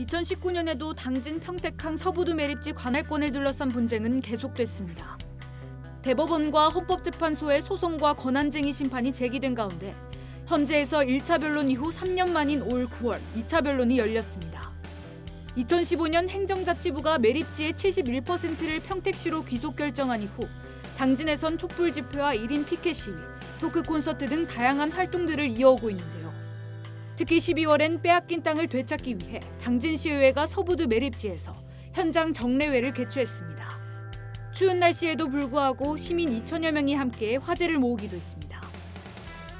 2019년에도 당진 평택항 서부두 매립지 관할권을 둘러싼 분쟁은 계속됐습니다. 대법원과 헌법재판소의 소송과 권한쟁의 심판이 제기된 가운데 헌재에서 1차 변론 이후 3년 만인 올 9월 2차 변론이 열렸습니다. 2015년 행정자치부가 매립지의 71%를 평택시로 귀속 결정한 이후 당진에선 촛불 집회와 1인 피켓 시위, 토크 콘서트 등 다양한 활동들을 이어오고 있는데요. 특히 12월엔 빼앗긴 땅을 되찾기 위해 당진시의회가 서부두 매립지에서 현장 정례회를 개최했습니다. 추운 날씨에도 불구하고 시민 2천여 명이 함께 화제를 모으기도 했습니다.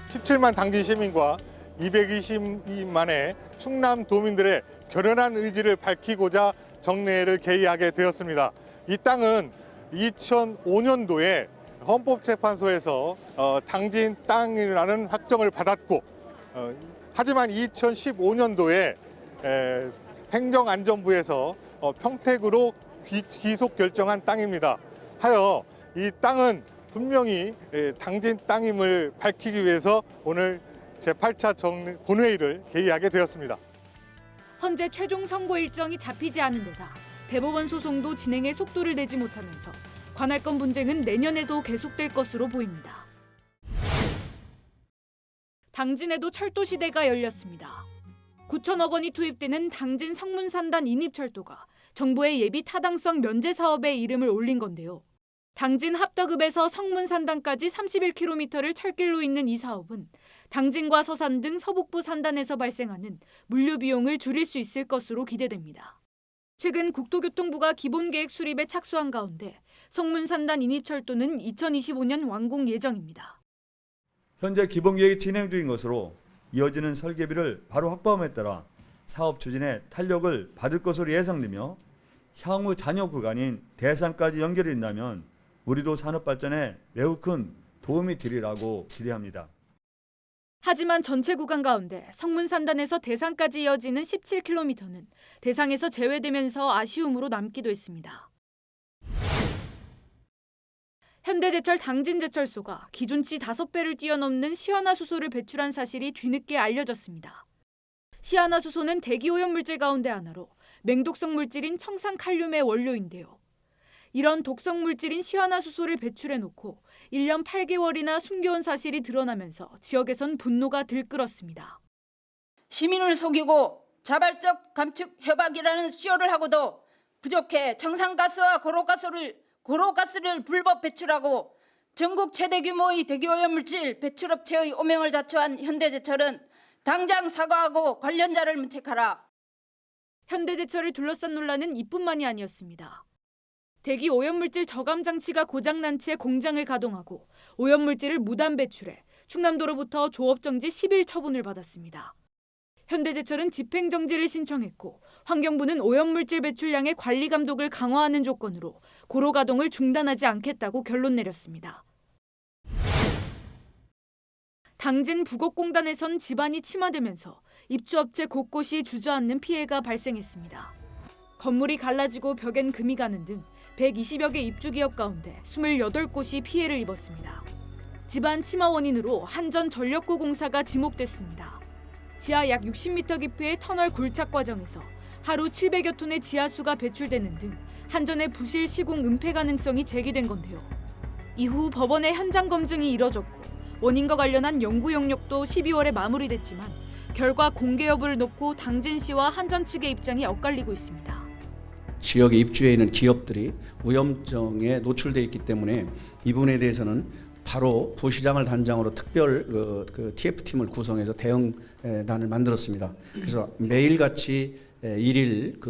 17만 당진 시민과 222만의 충남 도민들의 결연한 의지를 밝히고자 정례회를 개의하게 되었습니다. 이 땅은 2005년도에 헌법재판소에서 당진 땅이라는 확정을 받았고 하지만 2015년도에 행정안전부에서 평택으로 귀속 결정한 땅입니다. 하여 이 땅은 분명히 당진 땅임을 밝히기 위해서 오늘 제8차 본회의를 개의하게 되었습니다. 헌재 최종 선고 일정이 잡히지 않은 데다 대법원 소송도 진행에 속도를 내지 못하면서 관할권 분쟁은 내년에도 계속될 것으로 보입니다. 당진에도 철도 시대가 열렸습니다. 9천억 원이 투입되는 당진 성문산단 인입철도가 정부의 예비 타당성 면제 사업에 이름을 올린 건데요. 당진 합덕읍에서 성문산단까지 31km를 철길로 잇는 이 사업은 당진과 서산 등 서북부 산단에서 발생하는 물류 비용을 줄일 수 있을 것으로 기대됩니다. 최근 국토교통부가 기본계획 수립에 착수한 가운데 성문산단 인입철도는 2025년 완공 예정입니다. 현재 기본계획이 진행 중인 것으로 이어지는 설계비를 바로 확보함에 따라 사업 추진에 탄력을 받을 것으로 예상되며 향후 잔여 구간인 대산까지 연결이 된다면 우리도 산업 발전에 매우 큰 도움이 되리라고 기대합니다. 하지만 전체 구간 가운데 성문산단에서 대산까지 이어지는 17km는 대상에서 제외되면서 아쉬움으로 남기도 했습니다. 현대제철 당진제철소가 기준치 5배를 뛰어넘는 시아나수소를 배출한 사실이 뒤늦게 알려졌습니다. 시아나수소는 대기오염물질 가운데 하나로 맹독성 물질인 청산칼륨의 원료인데요. 이런 독성 물질인 시아나수소를 배출해놓고 1년 8개월이나 숨겨온 사실이 드러나면서 지역에선 분노가 들끓었습니다. 시민을 속이고 자발적 감축 협약이라는 쇼를 하고도 부족해 청산가스와 고로가스를 불법 배출하고 전국 최대 규모의 대기오염물질 배출업체의 오명을 자초한 현대제철은 당장 사과하고 관련자를 문책하라. 현대제철을 둘러싼 논란은 이뿐만이 아니었습니다. 대기 오염물질 저감 장치가 고장난 채 공장을 가동하고 오염물질을 무단 배출해 충남도로부터 조업정지 10일 처분을 받았습니다. 현대제철은 집행정지를 신청했고 환경부는 오염물질 배출량의 관리 감독을 강화하는 조건으로 고로 가동을 중단하지 않겠다고 결론 내렸습니다. 당진 북옥공단에선 집안이 침하되면서 입주업체 곳곳이 주저앉는 피해가 발생했습니다. 건물이 갈라지고 벽엔 금이 가는 등 120여 개 입주기업 가운데 28곳이 피해를 입었습니다. 집안 침하 원인으로 한전전력구 공사가 지목됐습니다. 지하 약 60m 깊이의 터널 굴착 과정에서 하루 700여 톤의 지하수가 배출되는 등 한전의 부실 시공 은폐 가능성이 제기된 건데요. 이후 법원의 현장 검증이 이뤄졌고 원인과 관련한 연구 용역도 12월에 마무리됐지만 결과 공개 여부를 놓고 당진시와 한전 측의 입장이 엇갈리고 있습니다. 지역에 입주해 있는 기업들이 오염정에 노출돼 있기 때문에 이 부분에 대해서는 바로 부시장을 단장으로 특별 TF팀을 구성해서 대응단을 만들었습니다. 그래서 매일같이 일일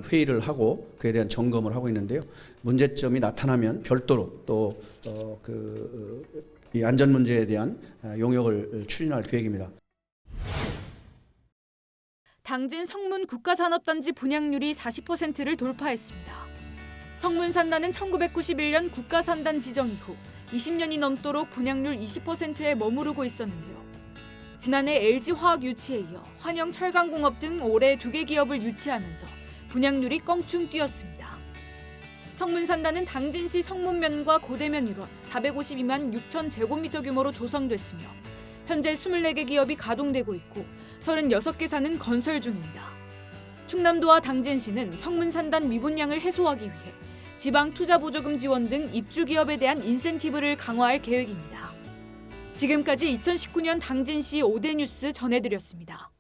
회의를 하고 그에 대한 점검을 하고 있는데요. 문제점이 나타나면 별도로 또 이 안전 문제에 대한 용역을 추진할 계획입니다. 당진 성문 국가산업단지 분양률이 40%를 돌파했습니다. 성문산단은 1991년 국가산단 지정 이후 20년이 넘도록 분양률 20%에 머무르고 있었는데요. 지난해 LG화학 유치에 이어 환영철강공업 등 올해 2개 기업을 유치하면서 분양률이 껑충 뛰었습니다. 성문산단은 당진시 성문면과 고대면 일원 452만 6천 제곱미터 규모로 조성됐으며 현재 24개 기업이 가동되고 있고 36개 사는 건설 중입니다. 충남도와 당진시는 성문산단 미분양을 해소하기 위해 지방 투자 보조금 지원 등 입주 기업에 대한 인센티브를 강화할 계획입니다. 지금까지 2019년 당진시 5대 뉴스 전해드렸습니다.